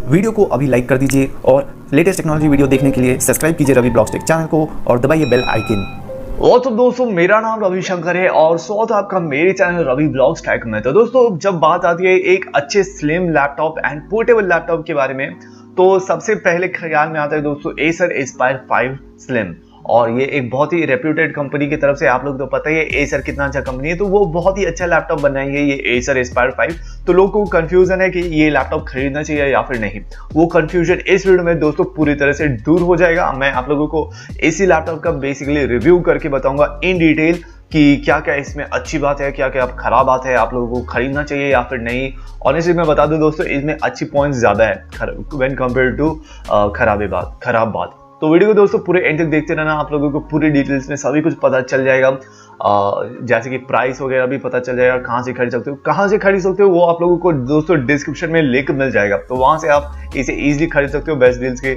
Video को अभी like कर दीजिए और लेटेस्ट टेक्नोलॉजी वीडियो देखने के लिए सब्सक्राइब कीजिए रवि ब्लॉग्स टेक चैनल को और दबाइए बेल आइकन। तो दोस्तों मेरा नाम रविशंकर है और स्वागत है आपका मेरे चैनल रवि ब्लॉग्स टेक में। तो दोस्तों जब बात आती है एक अच्छे slim laptop and portable laptop के बारे में, तो सबसे पहले ख्याल में आता है दोस्तों एसर एस्पायर 5 स्लिम। और ये एक बहुत ही रेप्यूटेड कंपनी की तरफ से, आप लोग तो पता ही है एसर कितना अच्छा कंपनी है, तो वो बहुत ही अच्छा लैपटॉप बनाई है ये एसर एस्पायर 5। तो लोगों को कंफ्यूजन है कि ये लैपटॉप खरीदना चाहिए या फिर नहीं। वो कंफ्यूजन इस वीडियो में दोस्तों पूरी तरह से दूर हो जाएगा। मैं आप लोगों को इसी लैपटॉप का बेसिकली रिव्यू करके बताऊंगा इन डिटेल कि क्या क्या इसमें अच्छी बात है, क्या क्या खराब बात है, आप लोगों को खरीदना चाहिए या फिर नहीं। ऑनेस्टली मैं बता दूं दोस्तों, इसमें अच्छी पॉइंट्स ज्यादा है व्हेन कंपेयर टू खराब बात। तो वीडियो को दोस्तों पूरे एंड तक देखते रहना, आप लोगों को पूरी डिटेल्स में सभी कुछ पता चल जाएगा। जैसे कि प्राइस वगैरह भी पता चल जाएगा, कहाँ से खरीद सकते हो वो आप लोगों को दोस्तों डिस्क्रिप्शन में लिंक मिल जाएगा, तो वहां से आप इसे इजीली खरीद सकते हो। बेस्ट डील्स के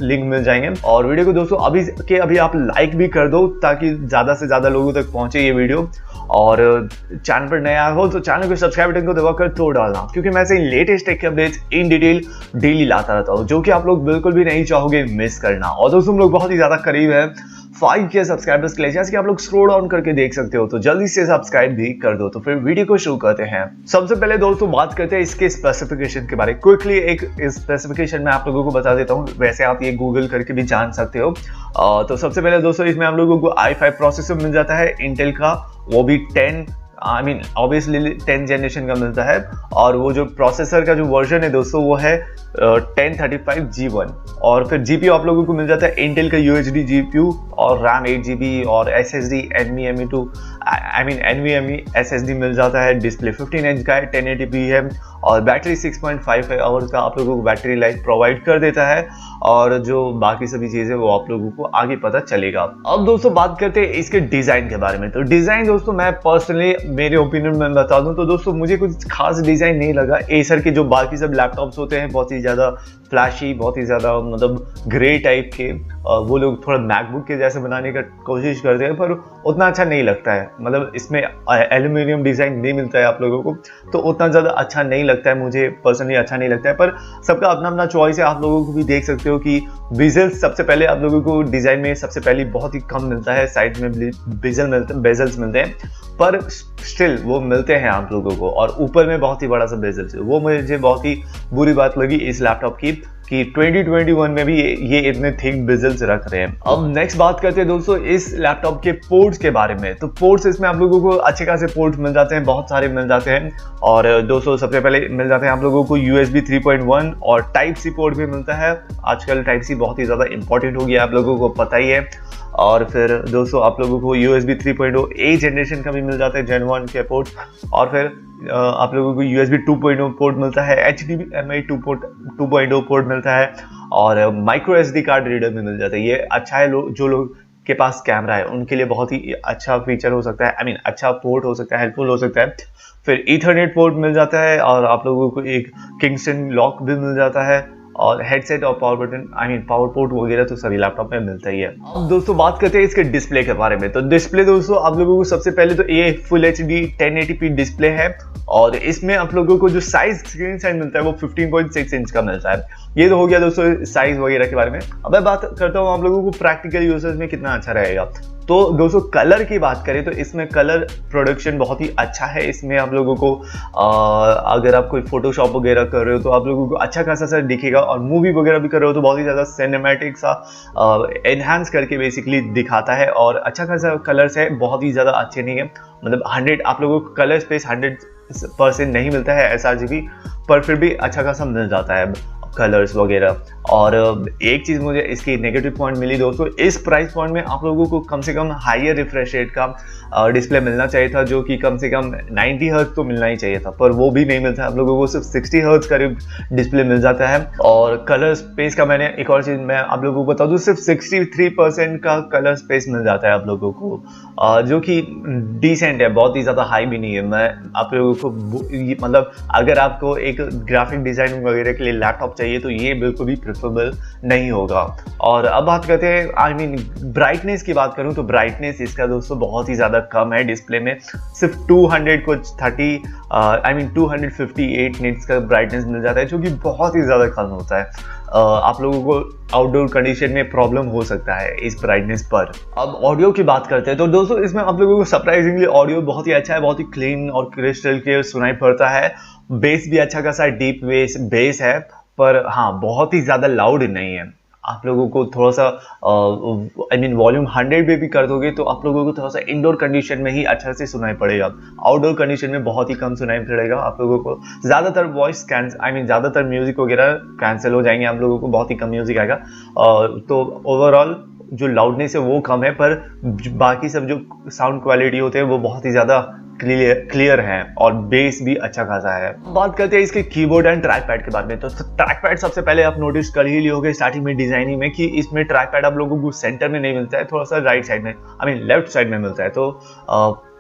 लिंक मिल जाएंगे। और वीडियो को दोस्तों अभी आप लाइक भी कर दो ताकि ज्यादा से ज्यादा लोगों तक पहुंचे ये वीडियो। और चैनल पर नया हो तो चैनल को सब्सक्राइब बटन को दबाकर तोड़ डालना, क्योंकि मैं ऐसे latest tech updates in detail daily लाता रहता हूँ, जो कि आप लोग बिल्कुल भी नहीं चाहोगे मिस करना। और दोस्तों हम लोग बहुत ही ज्यादा करीब है 5K सब्सक्राइबर्स के लिए, जैसे कि आप लोग स्क्रॉल डाउन करके देख सकते हो, तो जल्दी से सब्सक्राइब भी कर दो। तो फिर वीडियो को शुरू करते हैं। सबसे पहले दोस्तों बात करते हैं इसके स्पेसिफिकेशन के बारे में। क्विकली एक स्पेसिफिकेशन मैं आप लोगों को बता देता हूँ, वैसे आप ये गूगल करके भी जान सकते हो। तो सबसे पहले दोस्तों इसमें आप लोगों को i5 प्रोसेसर मिल जाता है इंटेल का, वो भी ऑब्वियसली 10 जनरेशन का मिलता है। और वो जो प्रोसेसर का जो वर्जन है दोस्तों वो है 1035G1। और फिर जीपीयू आप लोगों को मिल जाता है इंटेल का UHD जीपीयू और रैम 8GB और SSD NVMe SSD मिल जाता है। डिस्प्ले 15 इंच का है, 1080p है और बैटरी 6.5 आवर्स का आप लोगों को बैटरी लाइफ प्रोवाइड कर देता है। और जो बाकी सभी चीजें वो आप लोगों को आगे पता चलेगा। अब दोस्तों बात करते हैं इसके डिजाइन के बारे में। तो डिजाइन दोस्तों मैं पर्सनली मेरे ओपिनियन में बता दूं तो दोस्तों मुझे कुछ खास डिजाइन नहीं लगा। एसर के जो बाकी सब लैपटॉप्स होते हैं बहुत ही ज्यादा फ्लैशी, बहुत ही ज्यादा मतलब ग्रे टाइप के, वो लोग थोड़ा मैकबुक के जैसे बनाने का कोशिश करते हैं, पर उतना अच्छा नहीं लगता है। मतलब इसमें एल्यूमिनियम डिजाइन नहीं मिलता है आप लोगों को, तो उतना ज्यादा अच्छा नहीं लगता है, मुझे पर्सनली अच्छा नहीं लगता है। पर सबका अपना अपना चॉइस है। आप लोगों को भी देख सकते हो कि बेजल्स सबसे पहले आप लोगों को डिजाइन में सबसे पहले बहुत ही कम मिलता है, साइड में बेजल्स मिलते हैं, पर स्टिल वो मिलते हैं आप लोगों को। और ऊपर में बहुत ही बड़ा सा बेजल्स है, वो मुझे बहुत ही बुरी बात लगी इस लैपटॉप की कि 2021 में भी ये इतने थिक बेजल्स रख रहे हैं। अब नेक्स्ट बात करते हैं दोस्तों इस लैपटॉप के पोर्ट्स के बारे में। तो पोर्ट्स इसमें आप लोगों को अच्छे खासे पोर्ट्स मिल जाते हैं, बहुत सारे मिल जाते हैं। और दोस्तों सबसे पहले मिल जाते हैं आप लोगों को USB 3.1 और टाइप सी पोर्ट भी मिलता है। आजकल टाइप सी बहुत ही ज्यादा इंपॉर्टेंट हो गया, आप लोगों को पता ही है। और फिर दोस्तों आप लोगों को USB 3.0 A जनरेशन का भी मिल जाता है, Gen 1 के पोर्ट। और फिर आप लोगों को USB 2.0 पोर्ट मिलता है, HDMI 2.0 पोर्ट मिलता है और माइक्रो SD कार्ड रीडर भी मिल जाता है। ये अच्छा है, जो लोग के पास कैमरा है उनके लिए बहुत ही अच्छा फीचर हो सकता है, अच्छा पोर्ट हो सकता है, हेल्पफुल हो सकता है। फिर ईथरनेट पोर्ट मिल जाता है और आप लोगों को एक किंगस्टन लॉक भी मिल जाता है और हेडसेट और पावर बटन पावर पोर्ट वगैरह तो सभी लैपटॉप में मिलता ही है। अब दोस्तों बात करते हैं इसके डिस्प्ले के बारे में। तो डिस्प्ले दोस्तों आप लोगों को सबसे पहले तो ये फुल HD 1080p डिस्प्ले है और इसमें आप लोगों को जो स्क्रीन साइज मिलता है वो 15.6 इंच का मिलता है। ये तो हो गया दोस्तों साइज वगैरह के बारे में। अब मैं बात करता हूँ आप लोगों को प्रैक्टिकल यूजेस में कितना अच्छा रहेगा। तो दोस्तों कलर की बात करें तो इसमें कलर प्रोडक्शन बहुत ही अच्छा है। इसमें आप लोगों को अगर आप कोई फोटोशॉप वगैरह कर रहे हो तो आप लोगों को अच्छा खासा सा दिखेगा, और मूवी वगैरह भी कर रहे हो तो बहुत ही ज़्यादा सिनेमैटिक सा एनहांस करके बेसिकली दिखाता है। और अच्छा खासा कलर्स है, बहुत ही ज़्यादा अच्छे नहीं है, मतलब 100 आप लोगों को कलर स्पेस 100% नहीं मिलता है sRGB, पर फिर भी अच्छा खासा मिल जाता है कलर्स वगैरह। और एक चीज मुझे इसकी नेगेटिव पॉइंट मिली दोस्तों, इस प्राइस पॉइंट में आप लोगों को कम से कम हायर रिफ्रेश रेट का डिस्प्ले मिलना चाहिए था, जो कि कम से कम 90 हर्ट्ज तो मिलना ही चाहिए था, पर वो भी नहीं मिलता। आप लोगों को सिर्फ 60 हर्ट्ज करीब डिस्प्ले मिल जाता है। और कलर स्पेस का मैंने एक और चीज मैं आप लोगों को बता दूं, सिर्फ 63% का कलर स्पेस मिल जाता है आप लोगों को, जो कि डिसेंट है, बहुत ही ज्यादा हाई भी नहीं है। मैं आप लोगों को मतलब अगर आपको एक ग्राफिक डिजाइनिंग वगैरह के लिए लैपटॉप चाहिए तो ये बिल्कुल भी प्रेफरेबल नहीं होगा। और अब बात करते हैं ब्राइटनेस की बात करूं तो ब्राइटनेस इसका दोस्तों बहुत ही ज़्यादा कम है। डिस्प्ले में सिर्फ 258 निट्स का ब्राइटनेस मिल जाता है, जो कि बहुत ही ज़्यादा कम होता है। आप लोगों को आउटडोर कंडीशन में प्रॉब्लम हो सकता है इस ब्राइटनेस पर। अब ऑडियो की बात करते हैं तो दोस्तों इसमें आप लोगों को सरप्राइजिंगली ऑडियो बहुत ही अच्छा है, बहुत ही क्लीन और क्रिस्टल क्लियर सुनाई पड़ता है। बेस भी अच्छा खासा डीप बेस है, पर हाँ बहुत ही ज़्यादा लाउड नहीं है। आप लोगों को थोड़ा सा वॉल्यूम 100 पे भी कर दोगे तो आप लोगों को थोड़ा सा इंडोर कंडीशन में ही अच्छा से सुनाई पड़ेगा। आउटडोर कंडीशन में बहुत ही कम सुनाई पड़ेगा। आप लोगों को ज़्यादातर वॉइस ज़्यादातर म्यूजिक वगैरह कैंसिल हो जाएंगे, आप लोगों को बहुत ही कम म्यूजिक आएगा। तो ओवरऑल जो लाउडनेस है वो कम है, पर बाकी सब जो साउंड क्वालिटी होते हैं वो बहुत ही ज़्यादा क्लियर है और बेस भी अच्छा खासा है। बात करते हैं इसके कीबोर्ड एंड ट्रैक पैड के बारे में। तो ट्रैक पैड सबसे पहले आप नोटिस कर ही लियोगे स्टार्टिंग में डिजाइनिंग में कि इसमें ट्रैक पैड आप लोगों को सेंटर में नहीं मिलता है, थोड़ा सा राइट साइड में लेफ्ट साइड में मिलता है। तो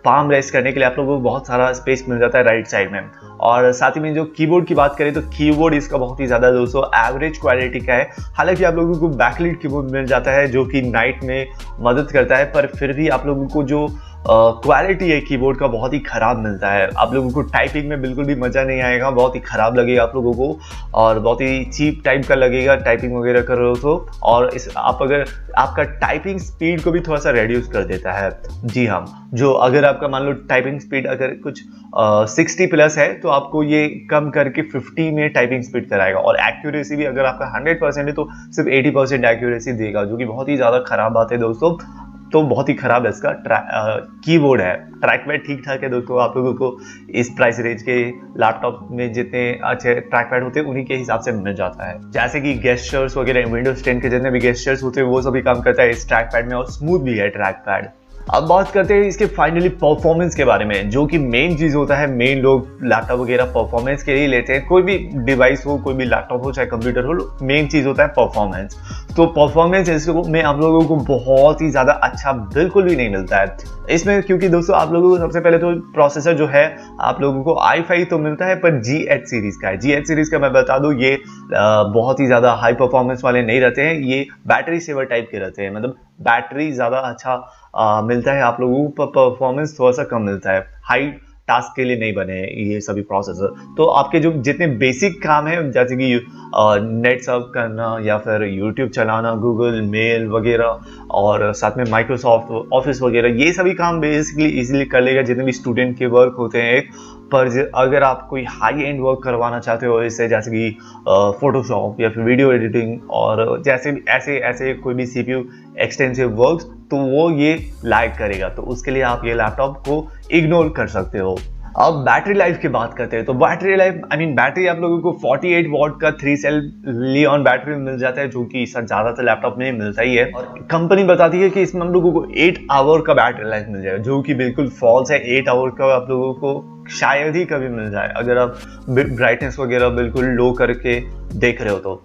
पाम रेस्ट करने के लिए आप लोगों को बहुत सारा स्पेस मिल जाता है राइट साइड में। और साथ ही में जो कीबोर्ड की बात करें तो कीबोर्ड इसका बहुत ही ज़्यादा दोस्तों एवरेज क्वालिटी का है। हालांकि आप लोगों को बैकलाइट कीबोर्ड मिल जाता है जो कि नाइट में मदद करता है, पर फिर भी आप लोगों को जो क्वालिटी है कीबोर्ड का बहुत ही ख़राब मिलता है। आप लोगों को टाइपिंग में बिल्कुल भी मज़ा नहीं आएगा, बहुत ही ख़राब लगेगा आप लोगों को और बहुत ही चीप टाइप का लगेगा टाइपिंग वगैरह कर रहे हो तो। और अगर आपका टाइपिंग स्पीड को भी थोड़ा सा रेड्यूस कर देता है। जी हाँ, जो अगर आपका मान लो टाइपिंग स्पीड अगर कुछ 60 प्लस है तो आपको ये कम करके 50 में टाइपिंग स्पीड कराएगा। और एक्यूरेसी भी अगर आपका 100% है तो सिर्फ 80% एक्यूरेसी देगा, जो कि बहुत ही ज़्यादा ख़राब बात है दोस्तों। तो बहुत ही ख़राब इसका कीबोर्ड है। ट्रैक पैड ठीक ठाक है दोस्तों, आप लोगों को इस प्राइस रेंज के लैपटॉप में जितने अच्छे ट्रैक पैड होते हैं उन्हीं के हिसाब से मिल जाता है। जैसे कि गेस्चर्स वगैरह विंडोज 10 के जितने भी गेस्चर्स होते हैं वो सभी काम करता है इस ट्रैक पैड में और स्मूथ भी है ट्रैक पैड। अब बात करते हैं इसके फाइनली परफॉर्मेंस के बारे में, जो कि मेन चीज़ होता है। मेन लोग लैपटॉप वगैरह परफॉर्मेंस के लिए लेते हैं, कोई भी डिवाइस हो, कोई भी लैपटॉप हो चाहे कंप्यूटर हो, मेन चीज़ होता है परफॉर्मेंस। तो परफॉर्मेंस इसमें आप लोगों को बहुत ही ज़्यादा अच्छा बिल्कुल भी नहीं मिलता है इसमें, क्योंकि दोस्तों आप लोगों को सबसे पहले तो प्रोसेसर जो है आप लोगों को i5 तो मिलता है, पर GH सीरीज़ का है। GH सीरीज़ का मैं बता दूँ ये बहुत ही ज़्यादा हाई परफॉर्मेंस वाले नहीं रहते हैं, ये बैटरी सेवर टाइप के रहते हैं। मतलब बैटरी ज़्यादा अच्छा मिलता है आप लोगों को, परफॉर्मेंस थोड़ा सा कम मिलता है। हाई टास्क के लिए नहीं बने ये सभी प्रोसेसर। तो आपके जो जितने बेसिक काम है जैसे कि नेट सर्फ करना या फिर यूट्यूब चलाना, गूगल मेल वगैरह और साथ में माइक्रोसॉफ्ट ऑफिस वगैरह, ये सभी काम बेसिकली इजीली कर लेगा जितने भी स्टूडेंट के वर्क होते हैं। पर अगर आप कोई हाई एंड वर्क करवाना चाहते हो इससे, जैसे कि फोटोशॉप या फिर वीडियो एडिटिंग और जैसे ऐसे कोई भी CPU एक्सटेंसिव वर्क्स, तो वो ये लैग करेगा। तो उसके लिए आप ये लैपटॉप को इग्नोर कर सकते हो। अब बैटरी लाइफ की बात करते हैं तो बैटरी लाइफ बैटरी आप लोगों को 48 वॉट का 3 सेल लिऑन बैटरी मिल जाता है, जो कि ज़्यादातर लैपटॉप में मिलता ही है। और कंपनी बताती है कि इसमें हम लोगों को 8 आवर का बैटरी लाइफ मिल जाएगा, जो कि बिल्कुल फॉल्स है। 8 आवर का आप लोगों को शायद ही कभी मिल जाए अगर आप ब्राइटनेस वगैरह बिल्कुल लो करके देख रहे हो तो।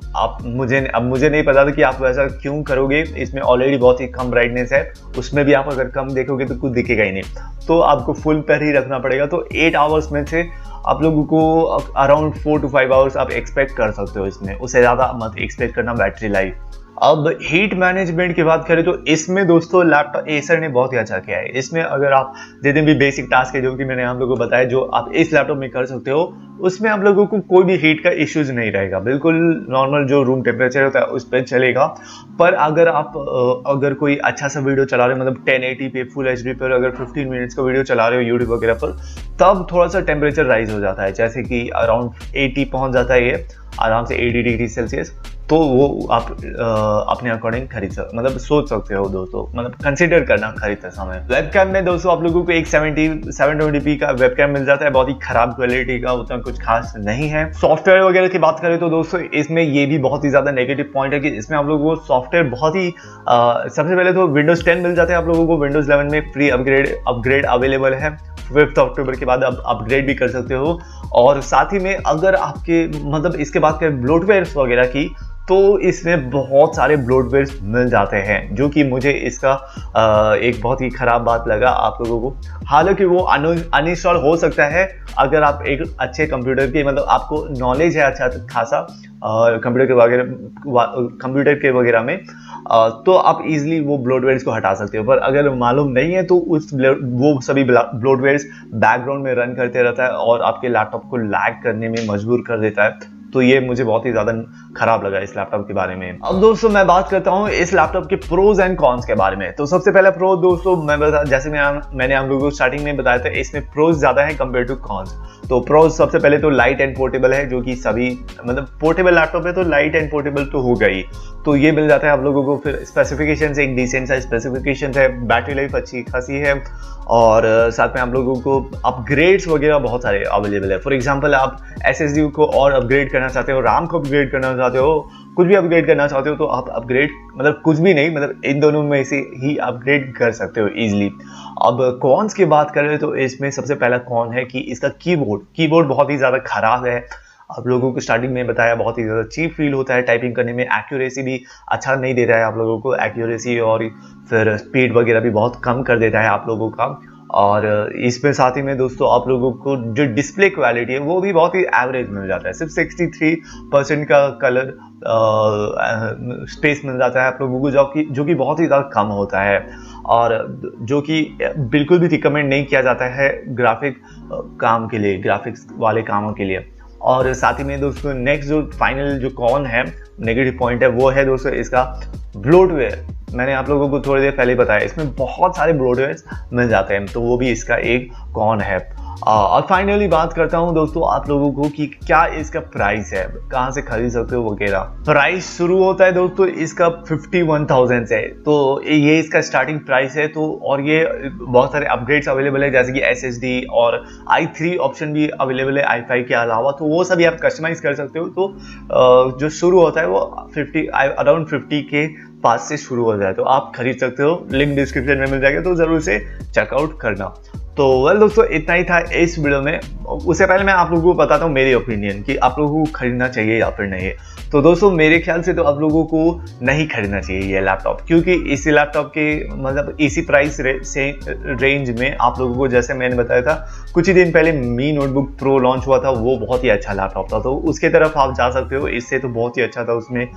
मुझे नहीं पता था कि आप वैसा क्यों करोगे, इसमें ऑलरेडी बहुत ही कम ब्राइटनेस है, उसमें भी आप अगर कम देखोगे तो कुछ दिखेगा ही नहीं, तो आपको फुल पर ही रखना पड़ेगा। तो 8 आवर्स में से आप लोगों को अराउंड 4 to 5 आवर्स आप एक्सपेक्ट कर सकते हो इसमें, उससे ज़्यादा मत एक्सपेक्ट करना बैटरी लाइफ। अब हीट मैनेजमेंट की बात करें तो इसमें दोस्तों लैपटॉप एसर ने बहुत ही अच्छा किया है। इसमें अगर आप जितने भी बेसिक टास्क है जो कि मैंने आप लोगों को बताया जो आप इस लैपटॉप में कर सकते हो, उसमें आप लोगों को कोई भी हीट का इश्यूज नहीं रहेगा, बिल्कुल नॉर्मल जो रूम टेम्परेचर होता है उस पर चलेगा। पर अगर कोई अच्छा सा वीडियो चला रहे हो, मतलब 1080 पे फुल HD पर अगर 15 मिनट्स का वीडियो चला रहे हो यूट्यूब वगैरह पर, तब थोड़ा सा टेम्परेचर राइज हो जाता है, जैसे कि अराउंड 80 पहुंच जाता है ये आराम से 80 डिग्री सेल्सियस। तो वो आप अपने अकॉर्डिंग मतलब सोच सकते हो दोस्तों, मतलब कंसिडर करना खरीदते समय। वेबकैम में दोस्तों आप लोगों को एक 720p का वेबकैम मिल जाता है, बहुत ही खराब क्वालिटी का, उतना कुछ खास नहीं है। सॉफ्टवेयर वगैरह की बात करें तो दोस्तों इसमें ये भी बहुत ही ज्यादा नेगेटिव पॉइंट है कि इसमें आप लोगों को सॉफ्टवेयर बहुत ही सबसे पहले तो विंडोज 10 मिल जाता है आप लोगों को, विंडोज 11 में फ्री अपग्रेड अवेलेबल है। 5 अक्टूबर के बाद आप अपग्रेड भी कर सकते हो। और साथ ही में अगर आपके मतलब इसके बात करें ब्लोटवेयर वगैरह की, तो इसमें बहुत सारे ब्लोटवेयर मिल जाते हैं, जो कि मुझे इसका एक बहुत ही ख़राब बात लगा आप लोगों को। हालांकि वो अनइंस्टॉल हो सकता है अगर आप एक अच्छे कंप्यूटर की, मतलब आपको नॉलेज है अच्छा खासा कंप्यूटर के वगैरह में, तो आप इजीली वो ब्लोटवेयर्स को हटा सकते हो। पर अगर मालूम नहीं है तो वो सभी ब्लोटवेयर्स बैकग्राउंड में रन करते रहता है और आपके लैपटॉप को लैग करने में मजबूर कर देता है। तो ये मुझे बहुत ही ज़्यादा खराब लगा इस लैपटॉप के बारे में। अब दोस्तों मैं बात करता हूँ इस लैपटॉप के प्रोज एंड कॉन्स के बारे में। तो सबसे पहला प्रो दोस्तों जैसे मैंने आप लोगों को स्टार्टिंग में बताया था, इसमें प्रोज ज़्यादा है कंपेयर टू कॉन्स। तो प्रोज सबसे पहले तो लाइट एंड पोर्टेबल है, जो कि सभी मतलब पोर्टेबल लैपटॉप है तो लाइट एंड पोर्टेबल तो हो गई, तो ये मिल जाता है आप लोगों को। फिर स्पेसिफिकेशन एक डिसेंट सा स्पेसिफिकेशन है, बैटरी लाइफ अच्छी खासी है, और साथ में आप लोगों को अपग्रेड्स वगैरह बहुत सारे अवेलेबल है। फॉर एग्जांपल आप SSD को और अपग्रेड करना चाहते हो, RAM को अपग्रेड करना चाहते हो, कुछ भी अपग्रेड करना चाहते हो, तो आप अपग्रेड मतलब कुछ भी नहीं, मतलब इन दोनों में से ही अपग्रेड कर सकते हो इजीली। अब कॉन्स की बात करें तो इसमें सबसे पहला कॉन है कि इसका कीबोर्ड बहुत ही ज़्यादा खराब है। आप लोगों को स्टार्टिंग में बताया बहुत ही ज़्यादा चीप फील होता है टाइपिंग करने में, एक्यूरेसी भी अच्छा नहीं देता है आप लोगों को, एक्यूरेसी और फिर स्पीड वगैरह भी बहुत कम कर देता है आप लोगों का। और इसमें साथ ही में दोस्तों आप लोगों को जो डिस्प्ले क्वालिटी है वो भी बहुत ही एवरेज मिल जाता है, सिर्फ 63% का कलर स्पेस मिल जाता है आप लोगों को, जो कि बहुत ही ज़्यादा कम होता है, और जो कि बिल्कुल भी रिकमेंड नहीं किया जाता है ग्राफिक्स वाले कामों के लिए। और साथ ही में दोस्तों नेक्स्ट जो फाइनल जो कॉन है, नेगेटिव पॉइंट है, वो है दोस्तों इसका ब्लोटवेयर। मैंने आप लोगों को थोड़ी देर पहले बताया इसमें बहुत सारे ब्लोटवेयर्स मिल जाते हैं, तो वो भी इसका एक कॉन है। और फाइनली बात करता हूं दोस्तों आप लोगों को कि क्या इसका प्राइस है, कहां से खरीद सकते हो वगैरह। प्राइस शुरू होता है दोस्तों इसका 51,000 से, तो ये इसका स्टार्टिंग प्राइस है। तो और ये बहुत सारे अपग्रेड्स अवेलेबल है, जैसे कि SSD और i3 ऑप्शन भी अवेलेबल है i5 के अलावा, तो वो सभी आप कस्टमाइज कर सकते हो। तो जो शुरू होता है वो अराउंड 50 के पास से शुरू हो जाए, तो आप खरीद सकते हो, लिंक डिस्क्रिप्शन में मिल जाएगा, तो जरूर से चेकआउट करना। तो वेल दोस्तों इतना ही था इस वीडियो में। उससे पहले मैं आप लोगों को बताता हूँ मेरी ओपिनियन कि आप लोगों को खरीदना चाहिए या फिर नहीं। तो दोस्तों मेरे ख्याल से तो आप लोगों को नहीं खरीदना चाहिए ये लैपटॉप, क्योंकि इसी लैपटॉप के मतलब इसी प्राइस रेंज में आप लोगों को, जैसे मैंने बताया था कुछ ही दिन पहले मी नोटबुक प्रो लॉन्च हुआ था, वो बहुत ही अच्छा लैपटॉप था, तो उसके तरफ आप जा सकते हो। इससे तो बहुत ही अच्छा था, उसमें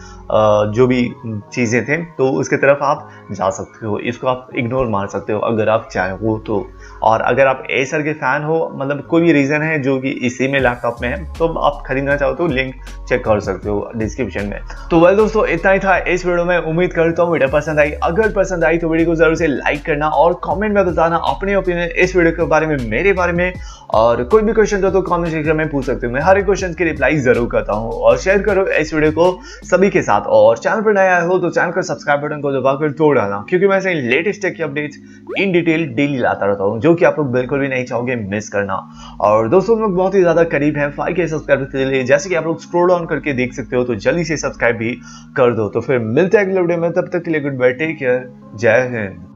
जो भी चीज़ें थे तो उसके तरफ आप जा सकते हो, इसको आप इग्नोर मार सकते हो अगर आप चाहो तो। और अगर आप एसर के फैन हो, मतलब कोई भी रीज़न है जो कि इसी में लैपटॉप में है, तो आप खरीदना चाहो तो लिंक चेक कर सकते हो डिस्क्रिप्शन में। तो वेल दोस्तों इतना ही था इस वीडियो में। उम्मीद करता हूँ वीडियो पसंद आई। अगर पसंद आई तो वीडियो को जरूर से लाइक करना और कमेंट में बताना अपने ओपिनियन इस वीडियो के बारे में, मेरे बारे में। और कोई भी क्वेश्चन हो तो कमेंट सेक्शन में पूछ सकते हो, मैं हर एक क्वेश्चन की रिप्लाई जरूर करता हूँ। और शेयर करो इस वीडियो को सभी के साथ, और चैनल पर नया हो तो चैनल का सब्सक्राइब बटन को दबाकर तोड़ डालना, क्योंकि मैं ऐसे लेटेस्ट टेक की अपडेट्स इन डिटेल डेली लाता रहता हूँ, जो कि आप लोग बिल्कुल भी नहीं चाहोगे मिस करना। और दोस्तों हम लोग बहुत ही ज्यादा करीब हैं 5K सब्सक्राइबर के लिए, जैसे कि आप लोग स्क्रॉल डाउन करके देख सकते हो, तो जल्दी से सब्सक्राइब भी कर दो। तो फिर मिलते हैं अगले वीडियो में, तब तक के लिए गुड बाय, टेक केयर, जय हिंद।